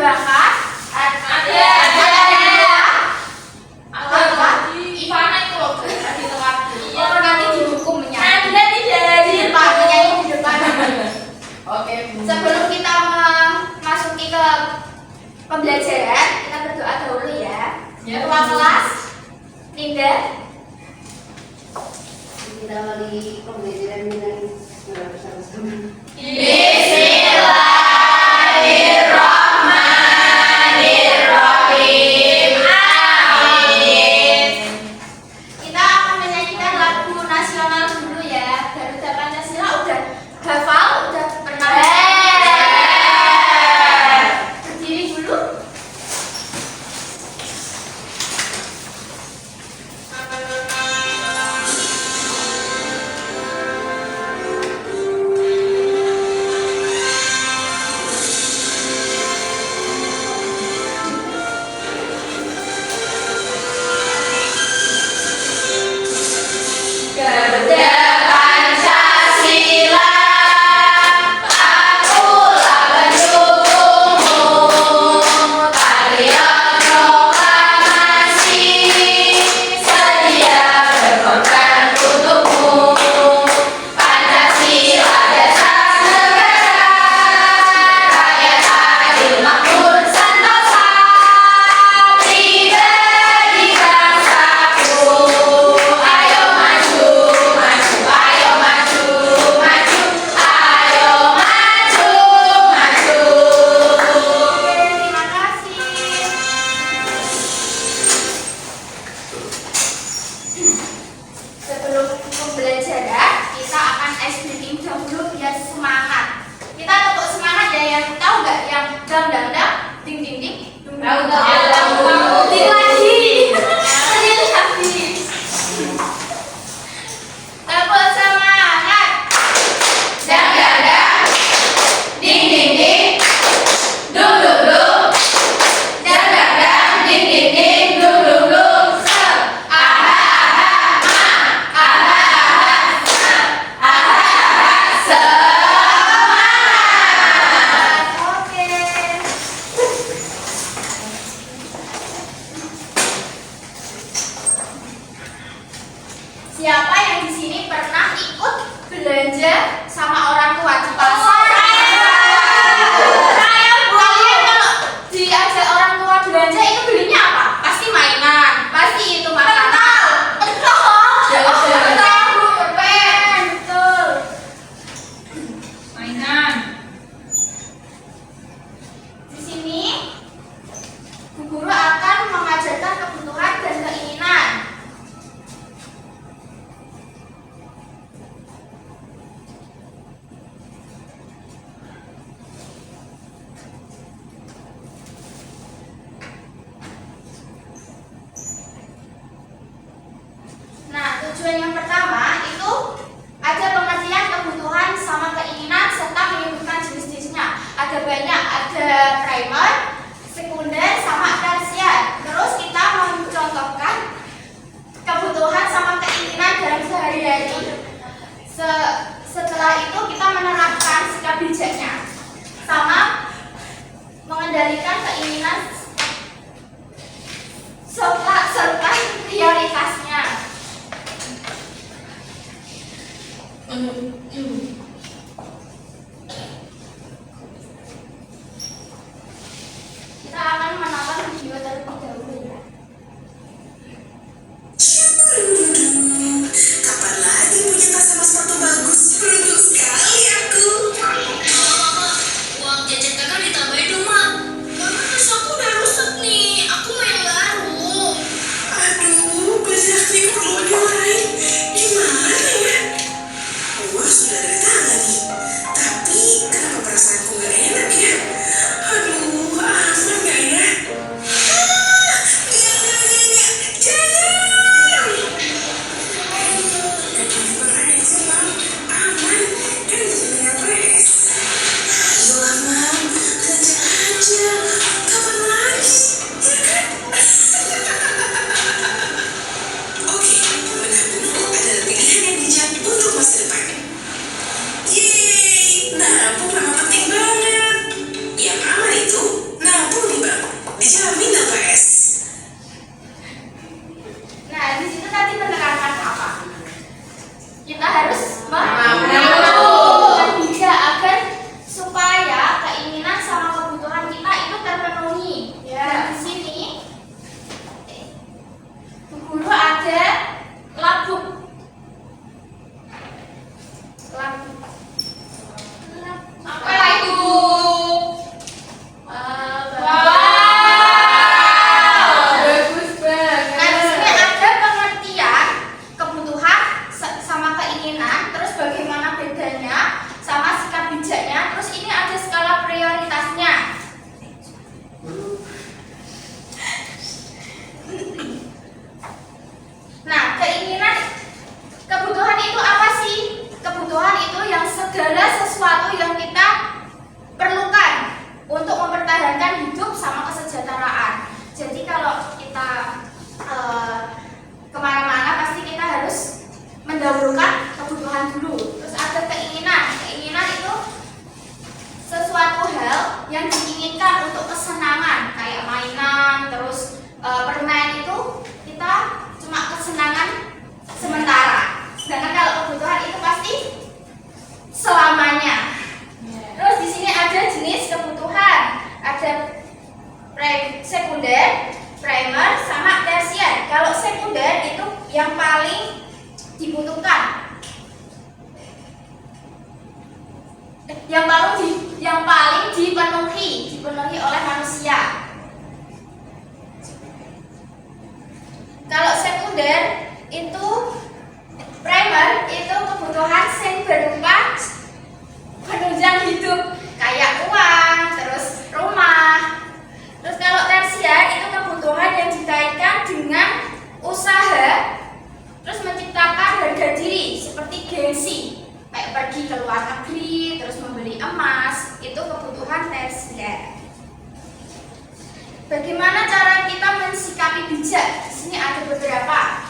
dibakar? Ada. Ivana itu loh di tengah. Oh, nanti dihukum menyanyi. Anda tidak di depan, menyanyi di depan. Oke. Sebelum kita memasuki ke pembelajaran, kita berdoa dahulu ya. Ketua kelas, Linda. Kita awali pembelajaran dengan doa bersama-sama. Bismillahirrahmanirrahim. Amin. Kita akan menyanyikan lagu nasional dulu ya. Garuda Pancasila udah hafal, udah pernah. Berdiri dulu. Garuda Pancasila, akulah pendukungmu. Patriot proklamasi, sedia berkorban untukmu. Pancasila dasar negara, rakyat adil makmur sentosa, pribadi bangsaku. Ayo maju, maju, ayo maju, maju, ayo maju, maju. Terima kasih. Sebelum pembelajaran, kita akan ice breaking dahulu biar semangat. Kita tepuk semangat ya, yang tahu nggak yang dang dang dang, ding ding ding. Tahu tahu. Ding lagi. Ding lagi. Tepuk semangat. Dang dang dang, ding ding ding, dung dung dung. Dang dang dang, ding ding ding, dung dung dung. Oke. Siapa yang di sini pernah ikut belanja sama orang tua di pasar? Kalian kalau diajak orang tua belanja itu belinya apa? Pasti mainan, pasti itu makanan. Betul. Tahu, pen, betul. Mainan. Di sini Bu Guru akan mengajarkan kebutuhan dan keinginan. Nah, tujuan yang pertama itu ada pengertian kebutuhan sama keinginan serta menyebutkan jenis-jenisnya. Ada banyak, ada primer, sekunder, sama tersier. Terus kita mencontohkan kebutuhan sama keinginan dalam sehari-hari. Setelah itu kita menerapkan sikap bijaknya sama mengendalikan keinginan serta prioritasnya. Kita akan menonton video terlebih dahulu ya. Kapan lagi punya tas sama sepatu bagus? Beruntung sekali aku. Mama, uang jajan kakak ditambahin dong, Mak. Terus aku udah inginkan untuk kesenangan kayak mainan, terus permen itu kita cuma kesenangan sementara. Sedangkan kalau kebutuhan itu pasti selamanya. Terus di sini ada jenis kebutuhan, ada sekunder, primer, sama tersier. Kalau sekunder itu yang paling dibutuhkan, yang paling dipenuhi oleh manusia. Kalau sekunder itu primer itu kebutuhan yang berupa penunjang hidup kayak uang, terus rumah. Terus kalau tersier itu kebutuhan yang dikaitkan dengan usaha, terus menciptakan harga diri seperti gengsi, kayak pergi ke luar negeri, terus membeli emas, itu kebutuhan tersier. Bagaimana cara kita mensikapi bijak? Di sini ada beberapa.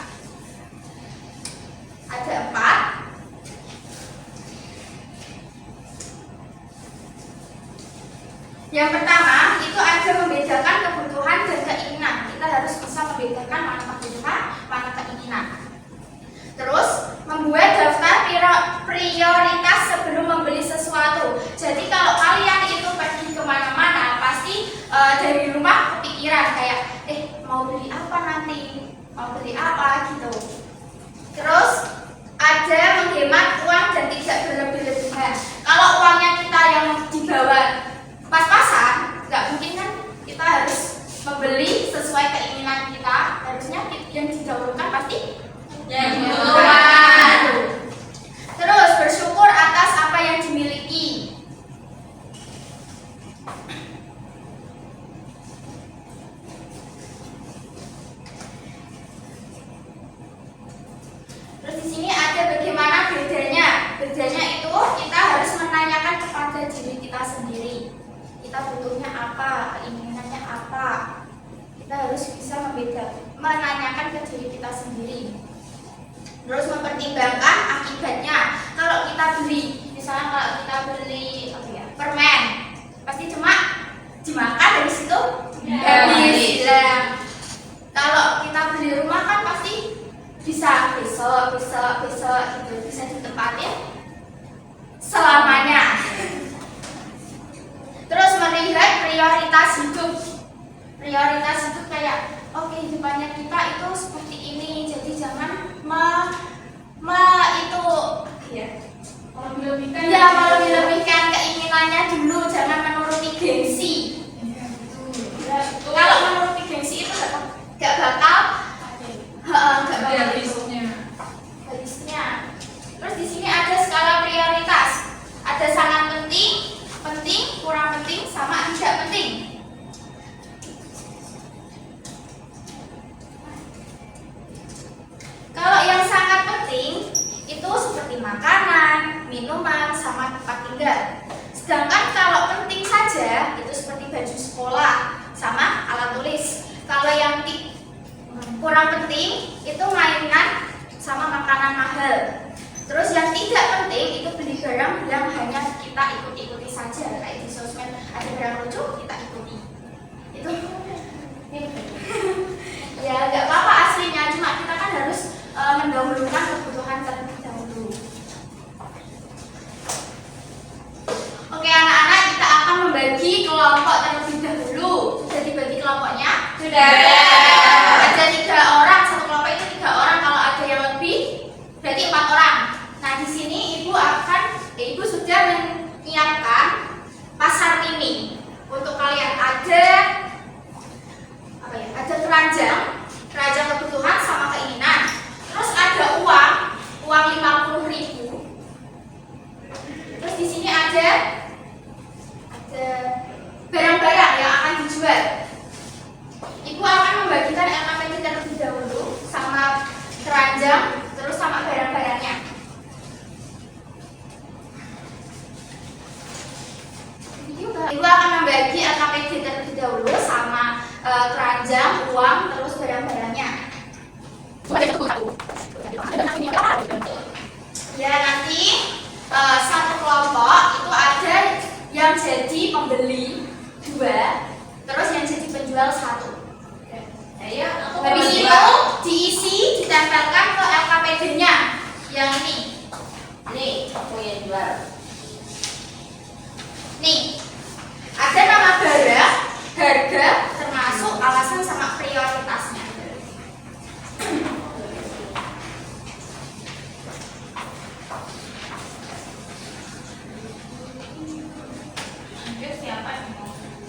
Ada 4. Yang pertama itu ada membedakan kebutuhan dan keinginan. Kita harus bisa membedakan mana kebutuhan, mana keinginan. Terus membuat daftar prioritas sebelum membeli sesuatu. Jadi kalau kalian itu pergi kemana-mana, pasti dari rumah kepikiran kayak, mau beli apa nanti, mau beli apa gitu. Terus ada menghemat uang dan tidak berlebih-lebihan. Kalau uangnya kita yang dibawa pas-pasan, nggak mungkin kan kita harus membeli sesuai keinginan kita. Harusnya yang didahulukan pasti yang dibutuhkan. Terus bersyukur atas apa yang dimiliki. Terus di sini ada bagaimana bedanya. Bedanya itu kita harus menanyakan kepada diri kita sendiri. Kita butuhnya apa, keinginannya apa. Kita harus bisa menanyakan ke diri kita sendiri. Terus mempertimbangkan akibatnya. Kalau kita beli, misalnya kalau kita beli permen, pasti cuma dimakan dari situ habis. Kalau kita beli rumah kan pasti bisa besok gitu, bisa ditempatin selamanya. Terus melihat prioritas hidup. Prioritas hidup kayak kehidupannya kita itu seperti ini, jadi jangan melebihkan keinginannya dulu, jangan menuruti gengsi. Kalau menuruti gengsi itu gak bakal habisnya. Terus di sini ada skala prioritas. Ada sangat penting, kurang penting, sama tidak penting. Kalau yang sangat penting itu seperti makanan, minuman, sama tempat tinggal. Sedangkan kalau penting saja itu seperti baju sekolah sama alat tulis. Kalau yang kurang penting itu mainan sama makanan mahal. Terus yang tidak penting itu beli barang yang hanya kita ikuti saja. Kayak di sosmed ada barang lucu kita ikuti. Itu ya nggak apa-apa aslinya, cuma kita kan harus mendahulukan kebutuhan terlebih dahulu. Oke anak-anak, kita akan membagi kelompok terlebih dahulu. Sudah dibagi kelompoknya? Sudah. Ada 3 orang, satu kelompok itu 3 orang. Kalau ada yang lebih, berarti 4 orang. Nah di sini ibu sudah menyiapkan pasar mini untuk kalian. Ada keranjang kebutuhan sama keinginan. Terus ada uang 50.000. Terus di sini ada barang-barang yang akan dijual. Ibu akan membagikan LKPD terlebih dahulu sama keranjang, terus sama barang-barangnya. Ibu akan membagi LKPD terlebih dahulu sama keranjang, uang, terus barang-barangnya. Ya nanti satu kelompok itu ada yang jadi pembeli 2, ditempelkan ke LKPD-nya. Yang ini. Nih, aku yang jual. Nih. Ada nama barang, harga, termasuk alasan sama prioritasnya.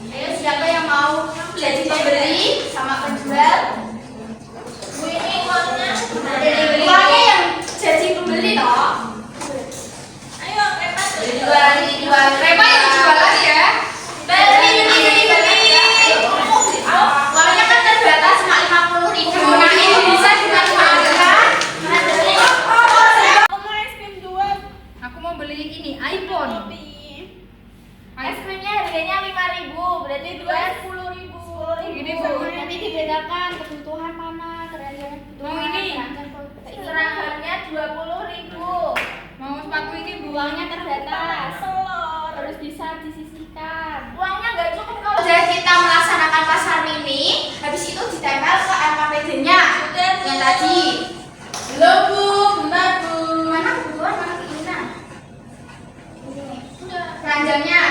Ayo siapa yang mau jadi pembeli sama penjual? Bu, ini uangnya. Uangnya yang jadi pembeli toh. Ayo, Repa. Dijual. Repa yang dijual lagi ya. Beli. Uangnya kan terbatas cuma 50.000. Nah ini bisa dengan harga. Aku mau es krim 2 Aku mau beli ini iPhone. kopi. Es krimnya harganya 5.000, berarti 10.000. Ini sama. Nanti dibedakan kebutuhan mana, keranjang kebutuhan. Mau ini? Seragamnya 20.000. Mau sepatu ini Bu. Uangnya terbatas. Telur. Harus bisa disisihkan. Uangnya nggak cukup kalau Udah kita melaksanakan pasar mini, habis itu ditempel ke LKPD-nya yang tadi. Belum Bu, benar Bu. Mana kebutuhan, mana keinginan? Ini. Keranjangnya.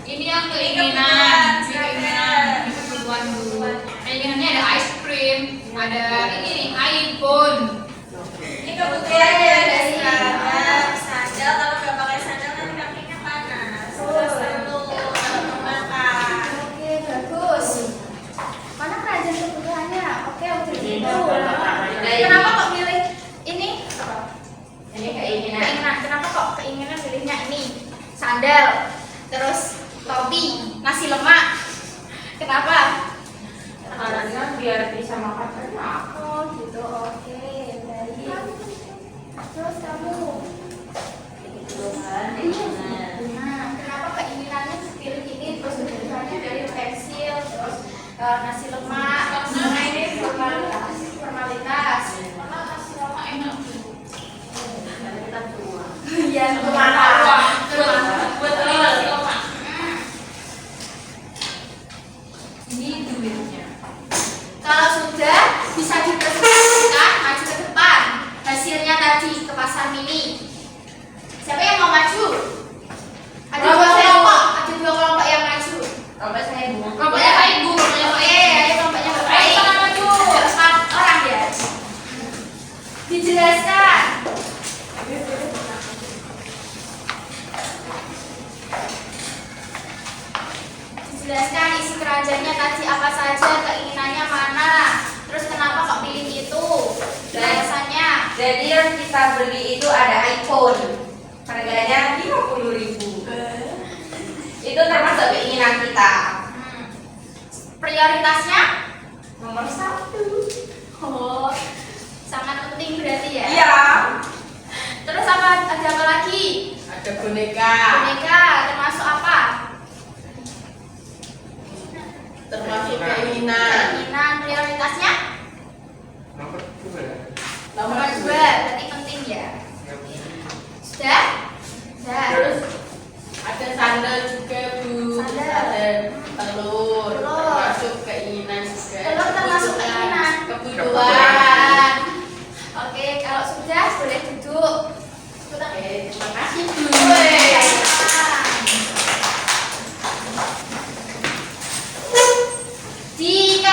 Ini yang keinginan. Ini kebutuhan dulu. Keinginannya ada ice cream, ada ini nih iPhone. ini kebutuhannya ada seragam, sandal. Kalau nggak pakai sandal nanti kakinya panas. Terus untuk makan. Oke, bagus. Mana keranjang kebutuhannya? Oke, udah gitu. Kenapa kok milih ini? Ini keinginan. Keinginan. Kenapa kok keinginan milihnya ini? Sandal, terus topi, nasi lemak. Kenapa? Karena biar bisa makan enak. Oh gitu, oke, baik. Terus kamu? Kebutuhan, keinginan. Nah, kenapa keinginannya pilih ini? Terus kebutuhannya dari pensil, terus nasi lemak. Nah ini formalitas. Formalitas. Karena nasi lemak enak. Karena kita semua. Iya, Buat beli nasi lemak. Ini duitnya. Kalau sudah bisa dipresentasikan, maju ke depan. Hasilnya tadi ke pasar mini. Siapa yang mau maju? Ada dua kelompok, ada dua kelompok yang maju. Sampai saya Bu. Kelompoknya baik Bu, kelompoknya Oke, baik. ayo kelompoknya Ayo baik. kita maju. Ada 4 orang ya. Dijelaskan. Dijelaskan isi keranjangnya tadi apa saja, keinginannya mana, terus kenapa kok pilih itu, alasannya. Jadi yang kita beli itu ada iPhone. Harganya 50.000. Itu termasuk keinginan kita. Prioritasnya Nomor 1. oh sangat penting berarti ya. Iya. Terus apa, ada apa lagi? Ada boneka. Boneka termasuk apa? Termasuk keinginan. Keinginan. Prioritasnya Nomor 2. nomor 2, berarti penting ya. Sudah? Sudah. Terus Ada sandal juga Bu. Sandal. Ada telur. Telur. Termasuk keinginan juga. Telur termasuk keinginan. Kebutuhan. Oke, kalau sudah boleh duduk. Oke, terima kasih Bu. Jika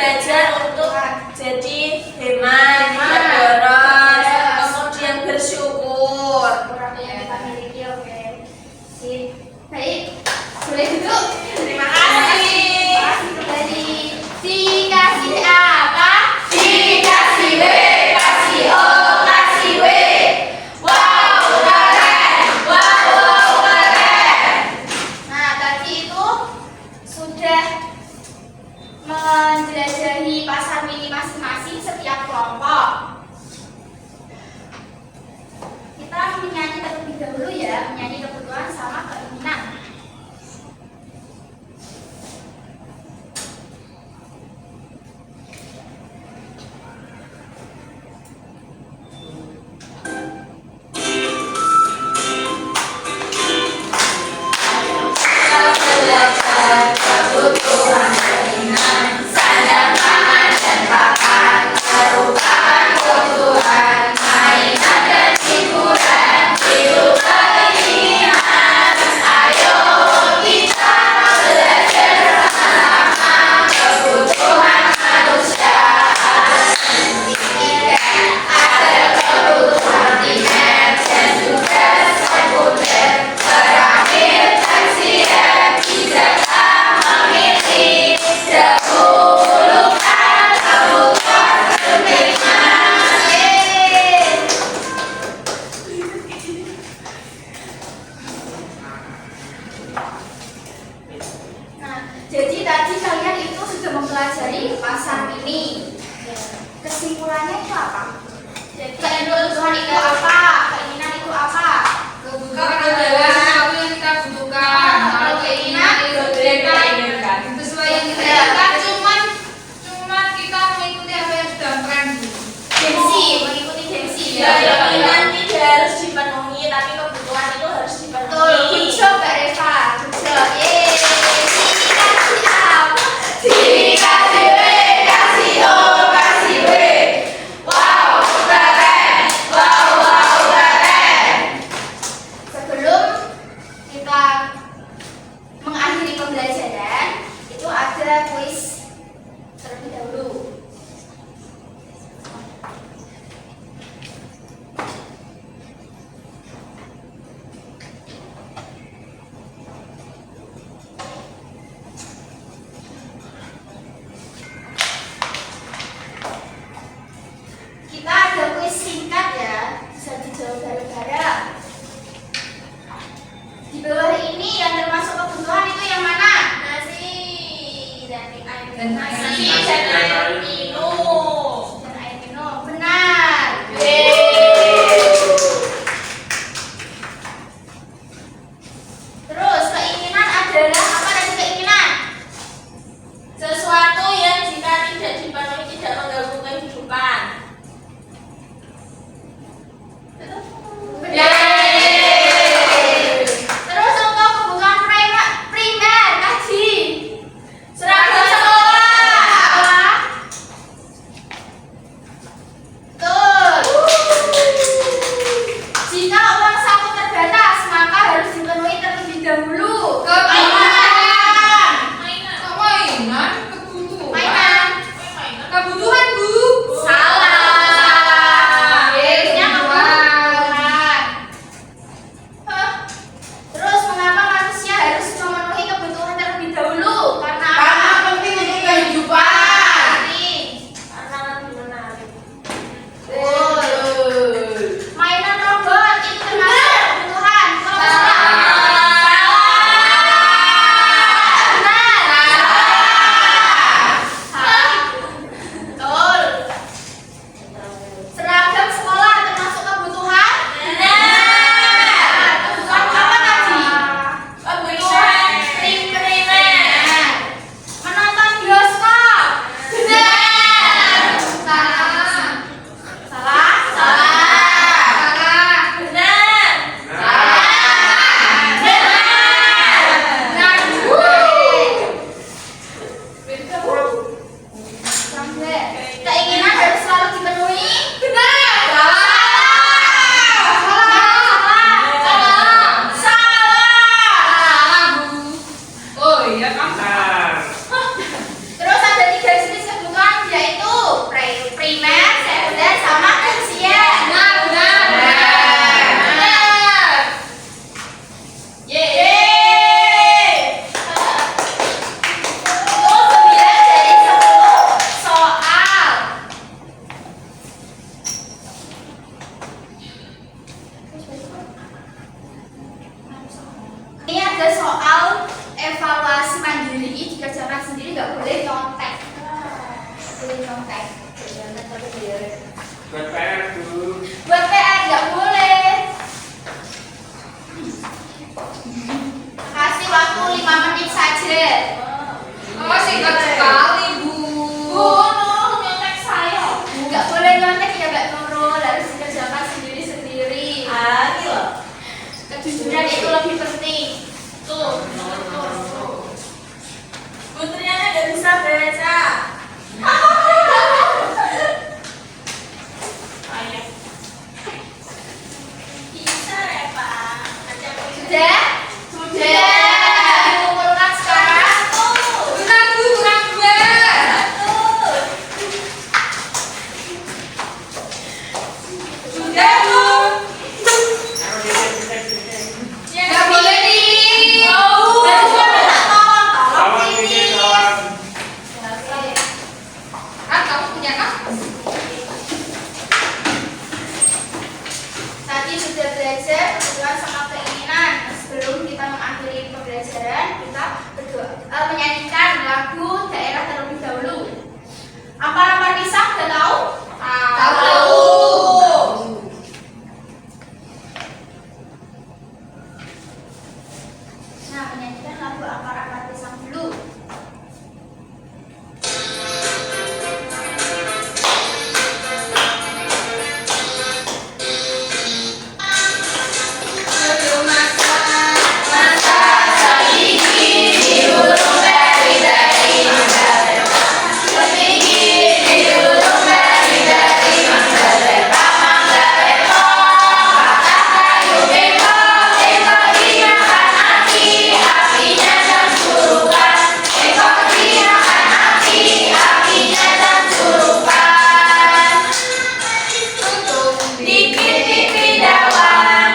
belajar untuk jadi hemat, tidak boros, kemudian bersyukur. kurang yang kita miliki. Oke, sip. Baik, boleh duduk. Terima kasih. Terima kasih kembali. Dikasih apa? Dikasih W, kasih O, kasih W. Wow, keren. Wow, keren. Nah, tadi itu sudah menjelajahi pasar mini masing-masing setiap kelompok. Kita menyanyi terlebih dahulu ya, menyanyi kebutuhan sama keinginan. Kebutuhan keinginan, sandang, pangan, dan pakan merupakan kebutuhan, mainan dan hiburan, hidup keinginan. Ayo kita belajar bersama-sama kebutuhan manusia. Ada kebutuhan primer dan juga sekunder, piramid tersier, bijaklah memilih dahulukan kebutuhan keinginan. Nah, jadi tadi kalian itu sudah mempelajari pasar mini. Kesimpulannya itu apa? Jadi kebutuhan itu apa? Keinginan itu apa? Kebutuhan adalah sesuatu yang kita butuhkan. Kalau keinginan itu sesuai yang kita inginkan, cuman kita mengikuti apa yang sudah tren. Gengsi, mengikuti gengsi. Keinginan tidak harus dipenuhi, tapi kebutuhan itu harus Betul, dipenuhi. good job Mbak Reva. Good job. Yeay. Dikasih apa? Dikasih W, kasih O, kasih W. Wow, keren. Wow, keren. Sebelum kita mengakhiri pembelajaran, itu ada kuis terlebih dahulu. Kita ada kuis singkat ya, bisa dijawab bareng-bareng. Di bawah ini yang termasuk kebutuhan itu yang mana? Nasi dan air Dan nasi air. dan air minum. Dan air minum. Benar. Terus keinginan adalah apa tadi keinginan? Sesuatu yang jika tidak dipenuhi tidak mengganggu kehidupan. Benar. Terus untuk kebutuhan primer tadi Seragam sekolah. nggak boleh nyontek. Boleh nyontek. Buat PR tuh. Buat PR nggak boleh. Kasih waktu 5 menit saja. Oh, singkat sekali, Bu. Oh, nyontek saya. Nggak boleh nyontek ya Mbak Nurul, harus dikerjakan sendiri-sendiri. Gitu. Kejujuran itu lebih penting. Tuh. Putrinya nggak bisa baca. Bisa ya Pak. Ajak Sudah? Kumpulkan sekarang. Kurang, Bu, kurang 2. Sudah Bu. Ayo dicek. Nggak boleh nih. Kawan dicek kawan. Ah, kamu punya kan? Tadi sudah belajar kebutuhan sama keinginan. Sebelum kita mengakhiri pembelajaran, kita menyanyikan lagu daerah terlebih dahulu. Ampar-ampar pisang udah tahu? Tahu. Nah, menyanyikan lagu ampar-ampar pisang dulu.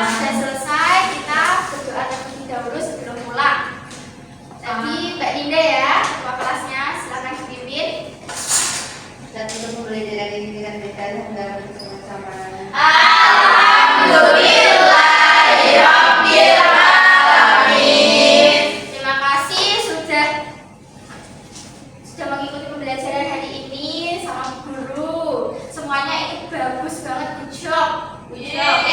Sudah selesai, kita berdoa terlebih dahulu sebelum pulang. Tadi Mbak Dinda ya, ketua kelasnya, silakan dipimpin. Dan untuk membelajar dari dengan mereka dalam bersama-sama. Terima kasih sudah mengikuti pembelajaran hari ini sama guru. Semuanya ini bagus banget, good job. Good job.